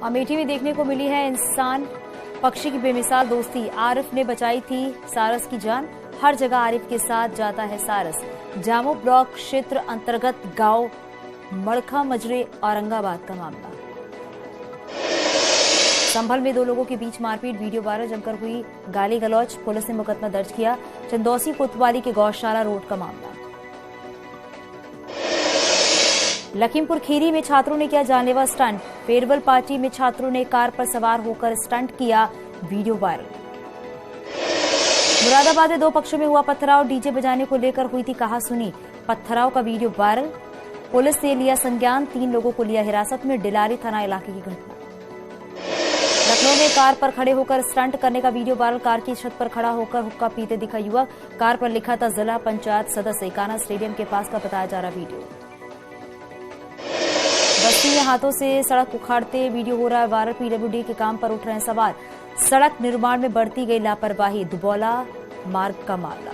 अमेठी में देखने को मिली है इंसान पक्षी की बेमिसाल दोस्ती। आरिफ ने बचाई थी सारस की जान। हर जगह आरिफ के साथ जाता है सारस। जामो ब्लॉक क्षेत्र अंतर्गत गांव मड़खा मजरे औरंगाबाद का मामला। संभल में दो लोगों के बीच मारपीट, वीडियो वायरल, जमकर हुई गाली गलौज। पुलिस ने मुकदमा दर्ज किया। चंदौसी कोतवाली के गौशाला रोड का मामला। लखीमपुर खीरी में छात्रों ने किया जानलेवा स्टंट। फेयरवेल पार्टी में छात्रों ने कार पर सवार होकर स्टंट किया, वीडियो वायरल। मुरादाबाद में दो पक्षों में हुआ पथराव। डीजे बजाने को लेकर हुई थी कहासुनी। पथराव का वीडियो वायरल। पुलिस ने लिया संज्ञान। 3 लोगों को लिया हिरासत में। डिलारी थाना इलाके की घटना। लखनऊ में कार पर खड़े होकर स्टंट करने का वीडियो वायरल। कार की छत पर खड़ा होकर हुक्का पीते दिखा युवक। कार पर लिखा था जिला पंचायत सदस्य। कान्हा स्टेडियम के पास का बताया जा रहा वीडियो। बस्ती में हाथों से सड़क उखाड़ते वीडियो हो रहा है वायरल। पीडब्ल्यूडी के काम पर उठ रहे हैं सवाल। सड़क निर्माण में बढ़ती गई लापरवाही। दुबौला मार्ग का मामला।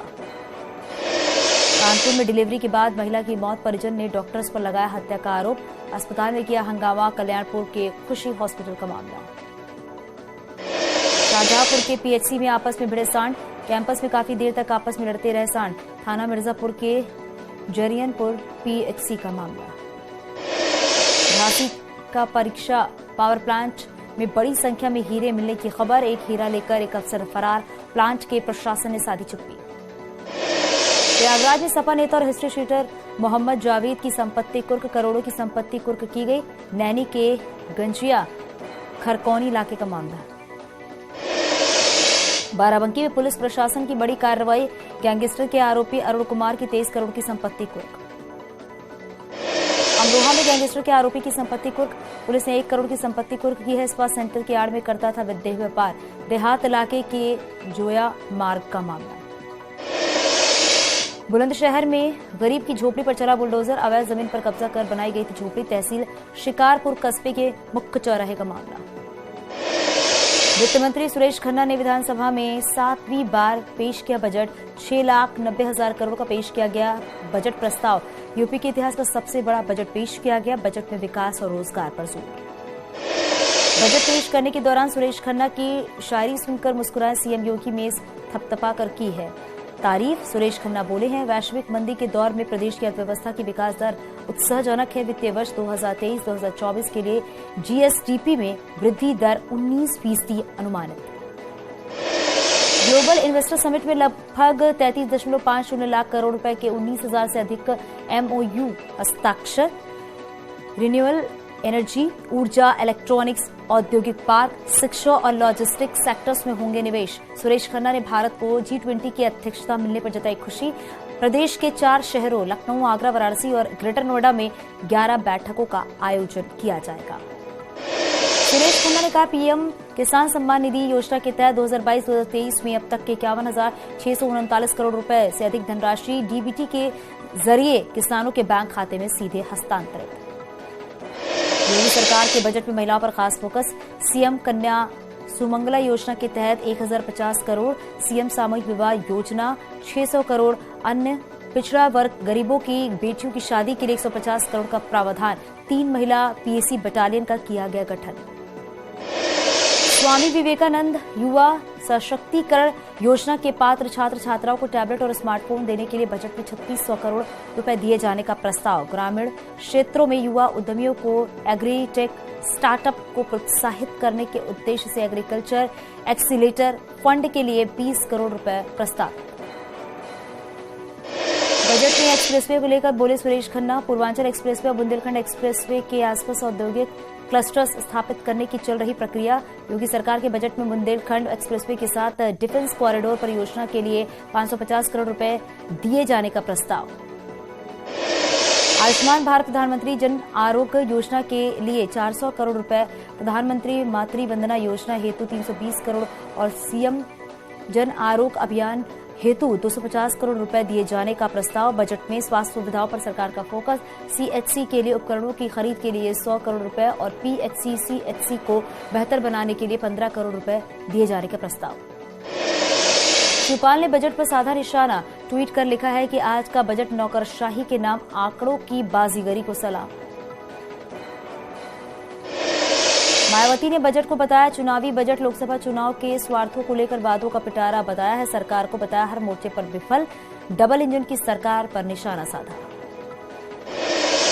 कानपुर में डिलीवरी के बाद महिला की मौत। परिजन ने डॉक्टर्स पर लगाया हत्या का आरोप। अस्पताल में किया हंगामा। कल्याणपुर के खुशी हॉस्पिटल का मामला। शाहजहांपुर के पीएचसी में आपस में भिड़े सांड। कैंपस में काफी देर तक आपस में लड़ते रहे सांड। थाना मिर्जापुर के जरियनपुर पीएचसी का मामला। झांसी का परीक्षा पावर प्लांट में बड़ी संख्या में हीरे मिलने की खबर। एक हीरा लेकर एक अफसर फरार। प्लांट के प्रशासन ने साधी चुप्पी। प्रयागराज में सपा नेता और हिस्ट्री शीटर मोहम्मद जावेद की संपत्ति कुर्क। करोड़ों की संपत्ति कुर्क की गई। नैनी के गंजिया खरकौनी इलाके का मामला। बाराबंकी में पुलिस प्रशासन की बड़ी कार्रवाई। गैंगस्टर के आरोपी अरुण कुमार की 23 करोड़ की संपत्ति कुर्क। अमरोहा में गैंगस्टर के आरोपी की संपत्ति कुर्क। पुलिस ने 1 करोड़ की संपत्ति कुर्क की है। स्पा सेंटर की आड़ में करता था विदेह व्यापार। देहात इलाके के जोया मार्ग का मामला। बुलंदशहर में गरीब की झोपड़ी पर चला बुलडोजर। अवैध जमीन पर कब्जा कर बनाई गई थी झोपड़ी। तहसील शिकारपुर कस्बे के मुख्य चौराहे का मामला। वित्त मंत्री सुरेश खन्ना ने विधानसभा में 7वीं बार पेश किया बजट। 6,90,000 करोड़ का पेश किया गया बजट प्रस्ताव। यूपी के इतिहास का सबसे बड़ा बजट पेश किया गया। बजट में विकास और रोजगार पर जोर। बजट पेश करने के दौरान सुरेश खन्ना की शायरी सुनकर मुस्कुराए सीएम योगी। मेज थपथपा कर की है तारीफ। सुरेश खन्ना बोले हैं, वैश्विक मंदी के दौर में प्रदेश की अर्थव्यवस्था की विकास दर उत्साहजनक है। वित्तीय वर्ष 2023-2024 के लिए जीएसडीपी में वृद्धि दर 19% अनुमानित। ग्लोबल इन्वेस्टर समिट में लगभग 33.50 लाख करोड़ रुपए के 19,000 से अधिक एमओयू हस्ताक्षर। रिन्यूएबल एनर्जी, ऊर्जा, इलेक्ट्रॉनिक्स, औद्योगिक पार्क, शिक्षा और लॉजिस्टिक्स सेक्टर्स में होंगे निवेश। सुरेश खन्ना ने भारत को G20 की अध्यक्षता मिलने पर जताई खुशी। प्रदेश के 4 शहरों लखनऊ, आगरा, वाराणसी और ग्रेटर नोएडा में 11 बैठकों का आयोजन किया जाएगा। सुरेश खन्ना ने कहा, पीएम किसान सम्मान निधि योजना के तहत 2022-2023 में अब तक के 51,639 करोड़ रुपए से अधिक धनराशि डीबीटी के जरिए किसानों के बैंक खाते में सीधे हस्तांतरित। योगी सरकार के बजट में महिलाओं पर खास फोकस। सीएम कन्या सुमंगला योजना के तहत 1,050 करोड़। सीएम सामूहिक विवाह योजना 600 करोड़। अन्य पिछड़ा वर्ग गरीबों की बेटियों की शादी के लिए 150 करोड़ का प्रावधान। 3 महिला पीएसी बटालियन का किया गया गठन। स्वामी विवेकानंद युवा सशक्तिकरण योजना के पात्र छात्र छात्राओं को टैबलेट और स्मार्टफोन देने के लिए बजट में 3600 करोड़ रुपए दिए जाने का प्रस्ताव। ग्रामीण क्षेत्रों में युवा उद्यमियों को एग्रीटेक स्टार्टअप को प्रोत्साहित करने के उद्देश्य से एग्रीकल्चर एक्सीलेटर फंड के लिए 20 करोड़ रुपए प्रस्ताव। बजट में एक्सप्रेसवे को लेकर बोले सुरेश खन्ना, पूर्वांचल एक्सप्रेसवे और बुंदेलखंड एक्सप्रेसवे के आसपास औद्योगिक क्लस्टर्स स्थापित करने की चल रही प्रक्रिया। योगी सरकार के बजट में बुंदेलखंड एक्सप्रेसवे के साथ डिफेंस कॉरिडोर परियोजना के लिए 550 करोड़ रुपए दिए जाने का प्रस्ताव। आयुष्मान भारत प्रधानमंत्री जन आरोग्य योजना के लिए 400 करोड़ रुपए। प्रधानमंत्री मातृ वंदना योजना हेतु 320 करोड़ और सीएम जन आरोग्य अभियान हेतु 250 करोड़ रुपए दिए जाने का प्रस्ताव। बजट में स्वास्थ्य सुविधाओं पर सरकार का फोकस। सीएचसी के लिए उपकरणों की खरीद के लिए 100 करोड़ रुपए और पीएचसी सीएचसी को बेहतर बनाने के लिए 15 करोड़ रुपए दिए जाने का प्रस्ताव। शिवपाल ने बजट पर साधा निशाना। ट्वीट कर लिखा है कि आज का बजट नौकरशाही के नाम आंकड़ों की बाजीगरी को सलाम। मायावती ने बजट को बताया चुनावी बजट। लोकसभा चुनाव के स्वार्थों को लेकर वादों का पिटारा बताया है। सरकार को बताया हर मोर्चे पर विफल। डबल इंजन की सरकार पर निशाना साधा।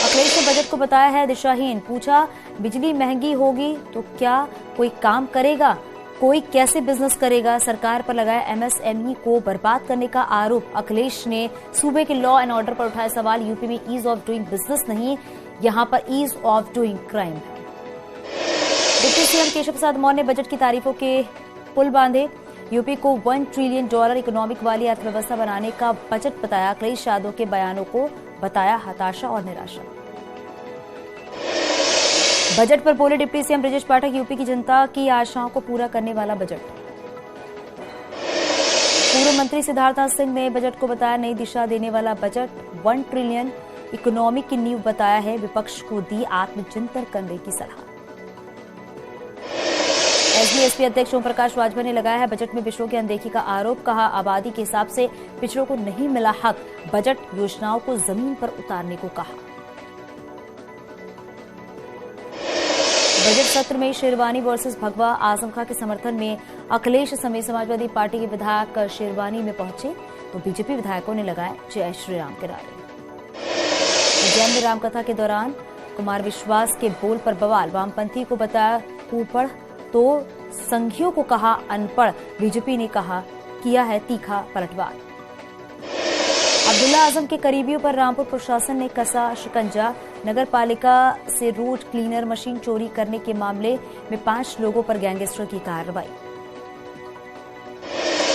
अखिलेश ने बजट को बताया है दिशाहीन। पूछा बिजली महंगी होगी तो क्या कोई काम करेगा, कोई कैसे बिजनेस करेगा। सरकार पर लगाया एमएसएमई को बर्बाद करने का आरोप। अखिलेश ने सूबे के लॉ एंड ऑर्डर पर उठाया सवाल। यूपी में ईज ऑफ डूइंग बिजनेस नहीं, यहां पर ईज ऑफ डूइंग क्राइम है। डिप्टी सीएम केशव प्रसाद मौर्य ने बजट की तारीफों के पुल बांधे। यूपी को $1 ट्रिलियन इकोनॉमिक वाली अर्थव्यवस्था बनाने का बजट बताया। अखिलेश यादव के बयानों को बताया हताशा और निराशा। बजट पर बोले deputy CM Brajesh Pathak, UP की जनता की आशाओं को पूरा करने वाला बजट। पूर्व मंत्री सिद्धार्थनाथ सिंह ने बजट को बताया नई दिशा देने वाला बजट। 1 ट्रिलियन इकोनॉमी की नींव बताया है। विपक्ष को दी आत्मचिंतन करने की सलाह। एसबीएसपी अध्यक्ष ओम प्रकाश वाजपेयी ने लगाया है बजट में पिछड़ों की अनदेखी का आरोप। कहा आबादी के हिसाब से पिछड़ों को नहीं मिला हक। बजट योजनाओं को जमीन पर उतारने को कहा। बजट सत्र में शेरवानी वर्सेस भगवा आजम खां के समर्थन में अखिलेश समेत समाजवादी पार्टी के विधायक शेरवानी में पहुंचे तो बीजेपी विधायकों ने लगाए जय श्री राम के नारे। उज्जैन में रामकथा के दौरान कुमार विश्वास के बोल पर बवाल। वामपंथी को बताया कुपढ़ तो संघियों को कहा अनपढ़। बीजेपी ने कहा किया है तीखा पलटवार। अब्दुल्ला आजम के करीबियों पर रामपुर प्रशासन ने कसा शिकंजा। नगर पालिका से रोड क्लीनर मशीन चोरी करने के मामले में 5 लोगों पर गैंगस्टर की कार्रवाई।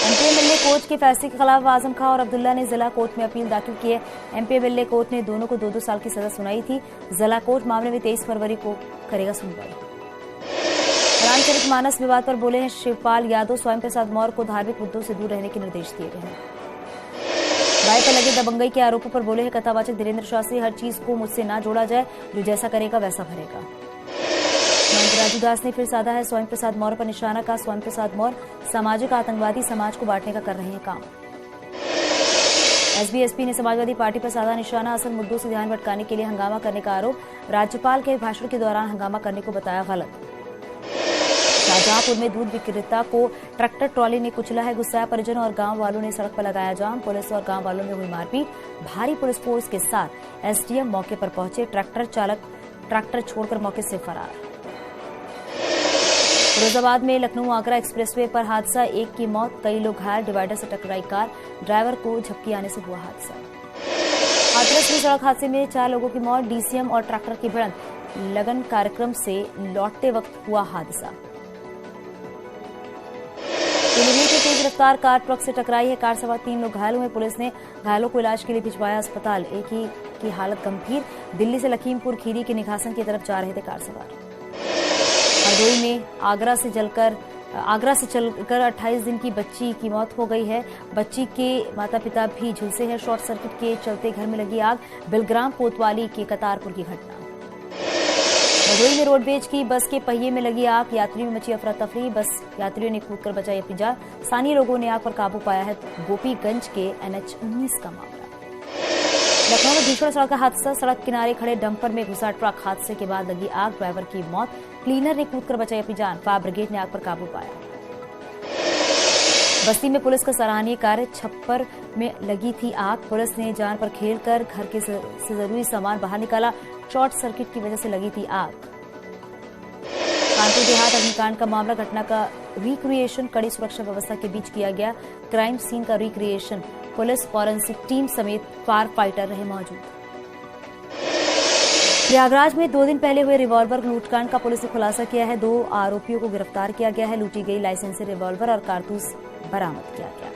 एमपीएमएलए कोर्ट के फैसले के खिलाफ आजम खां और अब्दुल्ला ने जिला कोर्ट में अपील दाखिल की है। एमपीएमएलए कोर्ट ने दोनों को 2-2 साल की सजा सुनाई थी। जिला कोर्ट मामले में 23 फरवरी को करेगा सुनवाई। रामचरितमानस विवाद पर बोले हैं शिवपाल यादव। स्वयं प्रसाद मौर्य को धार्मिक मुद्दों से दूर रहने के निर्देश दिए गए हैं। भाई पर लगे दबंगई के आरोपों पर बोले हैं कथावाचक धीरेन्द्र शास्त्री। हर चीज को मुझसे ना जोड़ा जाए, जो जैसा करेगा वैसा भरेगा। महंत राजू दास ने फिर साधा है स्वयं प्रसाद मौर्य पर निशाना। का स्वयं प्रसाद मौर्य सामाजिक आतंकवादी, समाज को बांटने का कर रहे हैं काम। एसबीएसपी ने समाजवादी पार्टी पर साधा निशाना। असल मुद्दों से ध्यान भटकाने के लिए हंगामा करने का आरोप। राज्यपाल के भाषण के दौरान हंगामा करने को बताया गलत। शाहजहांपुर में दूध विक्रेता को ट्रैक्टर ट्रॉली ने कुचला है। गुस्साया परिजन और गांव वालों ने सड़क पर लगाया जाम। पुलिस और गांव वालों में हुई मारपीट। भारी पुलिस फोर्स के साथ एसडीएम मौके पर पहुंचे। ट्रैक्टर चालक ट्रैक्टर छोड़कर मौके से फरार। फिरोजाबाद में लखनऊ आगरा एक्सप्रेसवे पर हादसा। 1 की मौत, कई लोग घायल। डिवाइडर से टकराई कार, ड्राइवर को झपकी आने से हुआ हादसा। हाथरस में सड़क हादसे में 4 लोगों की मौत। डीसीएम और ट्रैक्टर की भिड़ंत। लगन कार्यक्रम से लौटते वक्त हुआ हादसा। पीलीभीत में तेज रफ्तार कार ट्रक से टकराई है। कार सवार 3 लोग घायल हुए। पुलिस ने घायलों को इलाज के लिए भिजवाया अस्पताल। एक ही की हालत गंभीर। दिल्ली से लखीमपुर खीरी के निघासन की तरफ जा रहे थे कार सवार। हरदोई में आगरा से चलकर 28 दिन की बच्ची की मौत हो गई है। बच्ची के माता पिता भी झुलसे हैं। शॉर्ट सर्किट के चलते घर में लगी आग। बिलग्राम कोतवाली के कतारपुर की घटना। भदोही में रोडवेज की बस के पहिए में लगी आग। यात्रियों में मची अफरा तफरी। बस यात्रियों ने कूदकर बचाई अपनी जान। स्थानीय लोगों ने आग पर काबू पाया है। गोपीगंज के NH-19 का मामला। लखनऊ में भीषण सड़क हादसा। सड़क किनारे खड़े डंपर में घुसा ट्रक। हादसे के बाद लगी आग। ड्राइवर की मौत। क्लीनर ने कूदकर बचाई अपनी जान। फायर ब्रिगेड ने आग पर काबू पाया। बस्ती में पुलिस का सराहनीय कार्य। छप्पर में लगी थी आग। पुलिस ने जान पर खेलकर घर के से जरूरी सामान बाहर निकाला। शॉर्ट सर्किट की वजह से लगी थी आग। कानपुर देहात अग्निकांड का मामला। घटना का रिक्रिएशन कड़ी सुरक्षा व्यवस्था के बीच किया गया। क्राइम सीन का रिक्रिएशन। पुलिस फॉरेंसिक टीम समेत फायर फाइटर रहे मौजूद। प्रयागराज में 2 दिन पहले हुए रिवॉल्वर लूटकांड का पुलिस ने खुलासा किया है। 2 आरोपियों को गिरफ्तार किया गया है। लूटी गई लाइसेंसी रिवॉल्वर और कारतूस बरामद किया गया।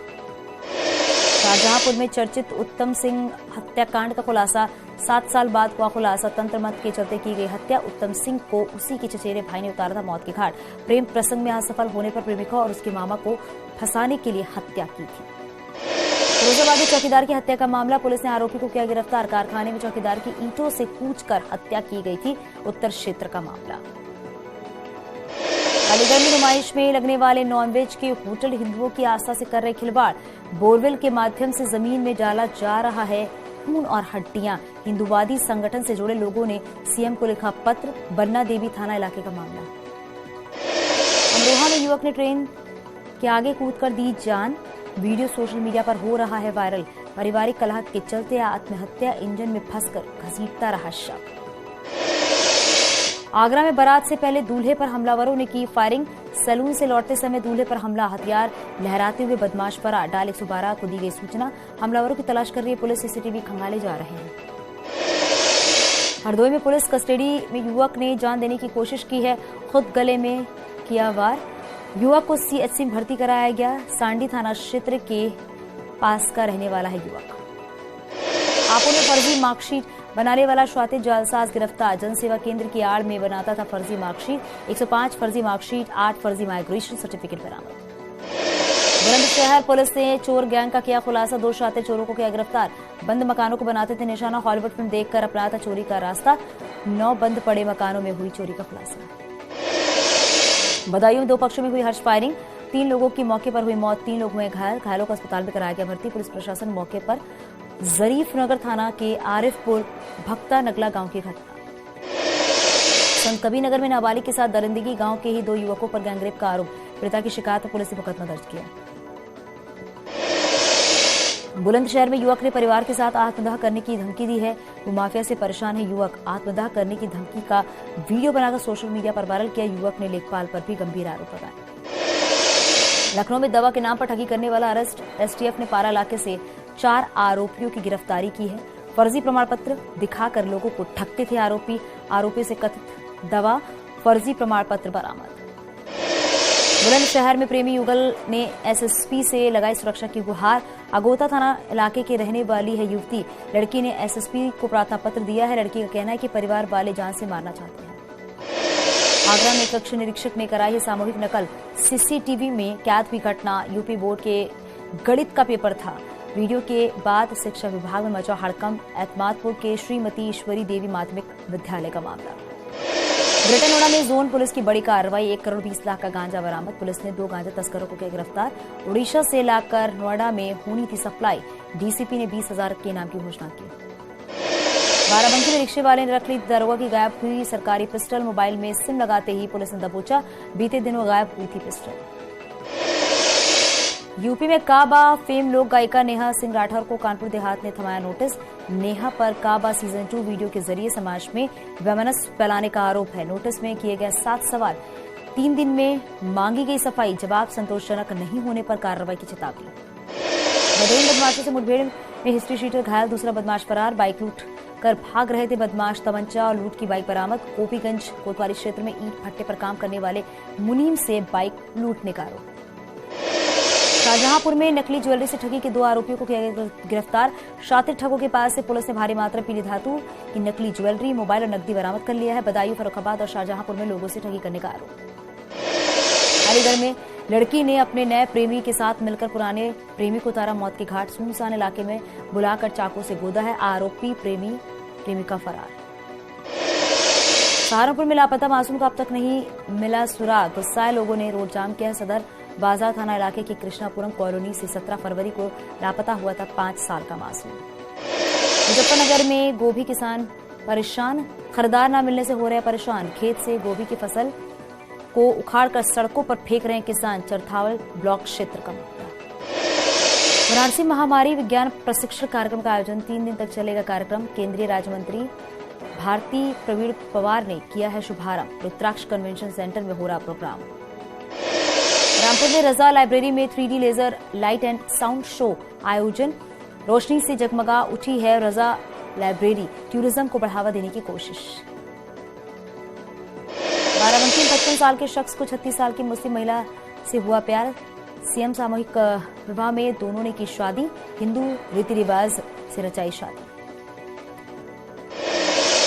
शाहजहांपुर में चर्चित उत्तम सिंह हत्याकांड का खुलासा। 7 साल बाद हुआ खुलासा। तंत्र मंत्र के चलते की गई हत्या। उत्तम सिंह को उसी के चचेरे भाई ने उतारा था मौत के घाट। प्रेम प्रसंग में असफल होने पर प्रेमिका और उसके मामा को फंसाने के लिए हत्या की थी। फिरोजाबादी चौकीदार की हत्या का मामला। पुलिस ने आरोपी को किया गिरफ्तार। कारखाने में चौकीदार की ईंटों से कूचकर हत्या की गई थी। उत्तर क्षेत्र का मामला। अलीगढ़ में नुमाइश में लगने वाले नॉनवेज के होटल हिंदुओं की आस्था से कर रहे खिलवाड़। बोरवेल के माध्यम से जमीन में डाला जा रहा है खून और हड्डियां। हिंदुवादी संगठन से जुड़े लोगों ने सीएम को लिखा पत्र। बन्ना देवी थाना इलाके का मामला। अमरोहा में युवक ने ट्रेन के आगे कूदकर दी जान। वीडियो सोशल मीडिया पर हो रहा है वायरल। पारिवारिक कलह के चलते आत्महत्या, इंजन में फंसकर घसीटता रहा शव। आगरा में बारात से पहले दूल्हे पर हमलावरों ने की फायरिंग। सैलून से लौटते समय दूल्हे पर हमला, हथियार लहराते हुए बदमाश फरार। डायल 112 को दी गई सूचना। हमलावरों की तलाश कर रही है पुलिस। सीसीटीवी खंगाले जा रहे हैं। हरदोई में पुलिस कस्टडी में युवक ने जान देने की कोशिश की है, खुद गले में किया वार। युवक को सीएचसी में भर्ती कराया गया। सांडी थाना क्षेत्र के पास का रहने वाला है युवक। हापुड़ में फर्जी मार्कशीट बनाने वाला स्वाति जालसाज गिरफ्तार। जनसेवा केंद्र की आड़ में बनाता था फर्जी मार्कशीट। 105 फर्जी मार्कशीट, 8 फर्जी माइग्रेशन सर्टिफिकेट बरामद। बुलंदशहर पुलिस ने चोर गैंग का किया खुलासा। 2 शातिर चोरों को किया गिरफ्तार। बंद मकानों को बनाते थे निशाना। हॉलीवुड फिल्म देखकर अपनाया था चोरी का रास्ता। 9 बंद पड़े मकानों में हुई चोरी का खुलासा। बदायूं में 2 पक्षों में हुई हर्ष फायरिंग। 3 लोगों की मौके पर हुई मौत, 3 लोग हुए घायल। घायलों को अस्पताल में कराया गया भर्ती। पुलिस प्रशासन मौके पर। जरीफ नगर थाना के आरिफपुर भक्ता नगला गांव की घटना। संत कबीर नगर में नाबालिग के साथ दरिंदगी। गांव के ही 2 युवकों पर गैंगरेप का आरोप। पीड़िता की शिकायत पर पुलिस ने मुकदमा दर्ज किया। बुलंदशहर में युवक ने परिवार के साथ आत्मदाह करने की धमकी दी है। वो माफिया से परेशान है। युवक आत्मदाह करने की धमकी का वीडियो बनाकर सोशल मीडिया पर वायरल किया। युवक ने लेखपाल पर भी गंभीर आरोप लगाए। लखनऊ में दवा के नाम पर ठगी करने वाला अरेस्ट। एसटीएफ ने पारा इलाके से 4 आरोपियों की गिरफ्तारी की है। फर्जी प्रमाण पत्र दिखाकर लोगों को ठगते थे आरोपी से कथित दवा, फर्जी प्रमाण पत्र बरामद। बुलंदशहर में प्रेमी युगल ने एसएसपी से लगाई सुरक्षा की गुहार। अगोता थाना इलाके के रहने वाली है युवती। लड़की ने एसएसपी को प्रार्थना पत्र दिया है। लड़की का कहना है कि परिवार वाले जान से मारना चाहते हैं। आगरा में कक्ष निरीक्षक ने कराई है सामूहिक नकल। सीसीटीवी में कैद हुई घटना। यूपी बोर्ड के गणित का पेपर था। वीडियो के बाद शिक्षा विभाग में मचा हड़कंप। एतमादपुर के श्रीमती ईश्वरी देवी माध्यमिक विद्यालय का मामला। ग्रेटर नोएडा में जोन पुलिस की बड़ी कार्रवाई। 1 करोड़ 20 लाख का गांजा बरामद। पुलिस ने 2 गांजा तस्करों को किया गिरफ्तार। उड़ीसा से लाकर नोएडा में होनी थी सप्लाई। डीसीपी ने 20,000 के इनाम की घोषणा की। बाराबंकी में रिक्शे वाले ने रख ली दरोगा की गायब हुई सरकारी पिस्टल। मोबाइल में सिम लगाते ही पुलिस ने दबोचा। बीते दिनों गायब हुई थी पिस्टल। यूपी में काबा फेम लोक गायिका नेहा सिंह राठौर को कानपुर देहात ने थमाया नोटिस। नेहा पर काबा सीजन 2 वीडियो के जरिए समाज में वैमनस्य फैलाने का आरोप है। नोटिस में किए गए 7 सवाल। 3 दिन में मांगी गई सफाई। जवाब संतोषजनक नहीं होने पर कार्रवाई की चेतावनी। भदोही बदमाशों से मुठभेड़ में हिस्ट्री शीटर घायल, दूसरा बदमाश फरार। बाइक लूट कर भाग रहे थे बदमाश। तमंचा और लूट की बाइक बरामद। गोपीगंज कोतवाली क्षेत्र में ईंट भट्टे पर काम करने वाले मुनीम से बाइक लूटने का आरोप। शाहजहांपुर में नकली ज्वेलरी से ठगी के 2 आरोपियों को किया गिरफ्तार। शातिर ठगों के पास से पुलिस ने भारी मात्रा पीली धातु की नकली ज्वेलरी, मोबाइल और नकदी बरामद कर लिया है। बदायूं, फर्रुखाबाद और शाहजहांपुर में लोगों से ठगी करने का आरोप। अलीगढ़ में लड़की ने अपने नए प्रेमी के साथ मिलकर पुराने प्रेमी को उतारा मौत के घाट। सुनसान इलाके में बुलाकर चाकू से गोदा है। आरोपी प्रेमिका फरार। सहारनपुर में लापता मासूम का अब तक नहीं मिला सुराग। गुस्साए लोगों ने रोड जाम किया। सदर बाजार थाना इलाके की कृष्णापुरम कॉलोनी से 17 फरवरी को लापता हुआ था 5 साल का मासूम। मुजफ्फरनगर में गोभी किसान परेशान। खरीदार न मिलने से हो रहे परेशान। खेत से गोभी की फसल को उखाड़कर सड़कों पर फेंक रहे हैं किसान। चरथावल ब्लॉक क्षेत्र का मुद्दा। वाराणसी महामारी विज्ञान प्रशिक्षण कार्यक्रम का आयोजन। 3 दिन तक चलेगा कार्यक्रम। केंद्रीय राज्य मंत्री भारती प्रवीण पवार ने किया है शुभारंभ। रुद्राक्ष कन्वेंशन सेंटर में हो रहा प्रोग्राम। रामपुर में रजा लाइब्रेरी में 3D laser light and sound show आयोजन। रोशनी से जगमगा उठी है रजा लाइब्रेरी। टूरिज्म को बढ़ावा देने की कोशिश। बाराबंकी में 55 साल के शख्स को 36 साल की मुस्लिम महिला से हुआ प्यार। सीएम सामूहिक विवाह में दोनों ने की शादी। हिंदू रीति रिवाज से रचाई शादी।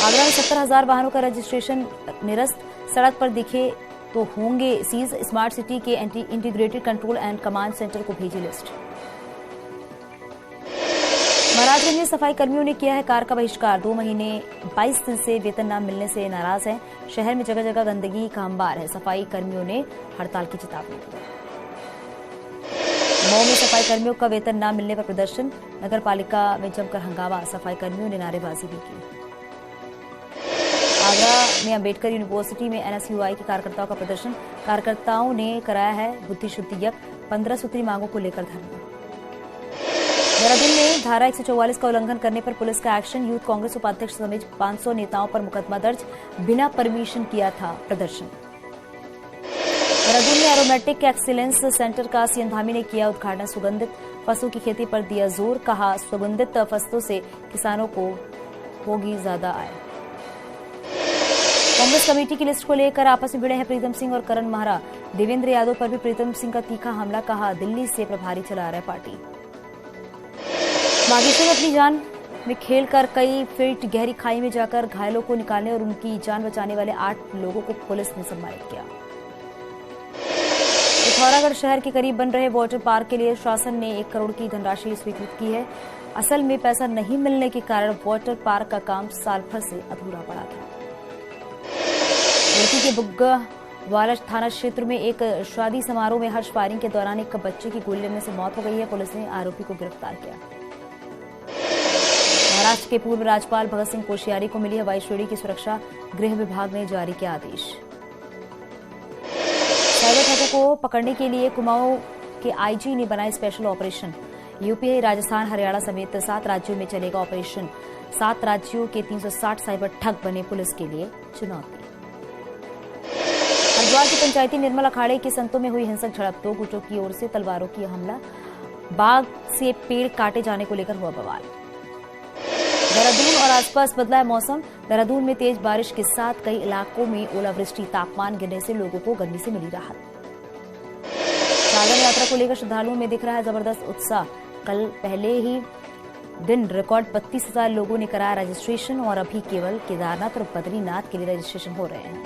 आगरा में 70,000 वाहनों का रजिस्ट्रेशन निरस्त। सड़क पर दिखे तो होंगे सीज। स्मार्ट सिटी के integrated control and command centre को भेजी लिस्ट। महाराजगंज में सफाई कर्मियों ने किया है कार का बहिष्कार। 2 महीने 22 दिन से वेतन न मिलने से नाराज हैं। शहर में जगह जगह गंदगी का अंबार है। सफाई कर्मियों ने हड़ताल की चेतावनी दी। मऊ में सफाई कर्मियों का वेतन न मिलने पर प्रदर्शन। नगर पालिका में जमकर हंगामा। सफाई कर्मियों ने नारेबाजी भी की। आगरा में अंबेडकर यूनिवर्सिटी में एनएसयूआई के कार्यकर्ताओं का प्रदर्शन। कार्यकर्ताओं ने कराया है बुद्धि शुद्धि यज्ञ। 15 सूत्री मांगों को लेकर धरना। देहरादून में धारा 144 का उल्लंघन करने पर पुलिस का एक्शन। यूथ कांग्रेस उपाध्यक्ष समेत 500 नेताओं पर मुकदमा दर्ज। बिना परमिशन किया था प्रदर्शन। देहरादून में एरोमेटिक एक्सीलेंस सेंटर का सीएम धामी ने किया उद्घाटन। सुगंधित फसलों की खेती पर दिया जोर। कहा सुगंधित फसलों से किसानों को होगी ज्यादा आय। कांग्रेस कमेटी की लिस्ट को लेकर आपस में भिड़े हैं प्रीतम सिंह और करण माहरा। देवेंद्र यादव पर भी प्रीतम सिंह का तीखा हमला। कहा दिल्ली से प्रभारी चला रहा है पार्टी। बागेश्वर में अपनी जान में खेलकर कई फीट गहरी खाई में जाकर घायलों को निकालने और उनकी जान बचाने वाले 8 लोगों को पुलिस ने सम्मानित किया। पिथौरागढ़ शहर के करीब बन रहे वाटर पार्क के लिए शासन ने 1 करोड़ की धनराशि स्वीकृत की है। असल में पैसा नहीं मिलने के कारण वाटर पार्क का काम साल भर से अधूरा पड़ा था। रुड़की के बुग्गावाला थाना क्षेत्र में एक शादी समारोह में हर्ष फायरिंग के दौरान एक बच्चे की गोली लगने से मौत हो गई है। पुलिस ने आरोपी को गिरफ्तार किया। महाराष्ट्र के पूर्व राज्यपाल भगत सिंह कोश्यारी को मिली है वायु श्रेणी की सुरक्षा। गृह विभाग ने जारी किया आदेश। साइबर ठगों को पकड़ने के लिए कुमाऊं के आईजी ने बनाया special operation. UP, Rajasthan, Haryana समेत 7 राज्यों में चलेगा ऑपरेशन। 7 राज्यों के 360 साइबर ठग बने पुलिस के लिए चुनौती। हरिद्वार के पंचायती निर्मल अखाड़े के संतों में हुई हिंसक झड़प। 2 गुटों की ओर से तलवारों की हमला। बाघ से पेड़ काटे जाने को लेकर हुआ बवाल। देहरादून और आसपास बदला है मौसम। देहरादून में तेज बारिश के साथ कई इलाकों में ओलावृष्टि। तापमान गिरने से लोगों को गर्मी से मिली राहत। चारधाम यात्रा को लेकर श्रद्धालुओं में दिख रहा है जबरदस्त उत्साह। कल पहले ही दिन रिकॉर्ड 32,000 लोगों ने कराया रजिस्ट्रेशन और अभी केवल केदारनाथ और बद्रीनाथ के लिए रजिस्ट्रेशन हो रहे हैं।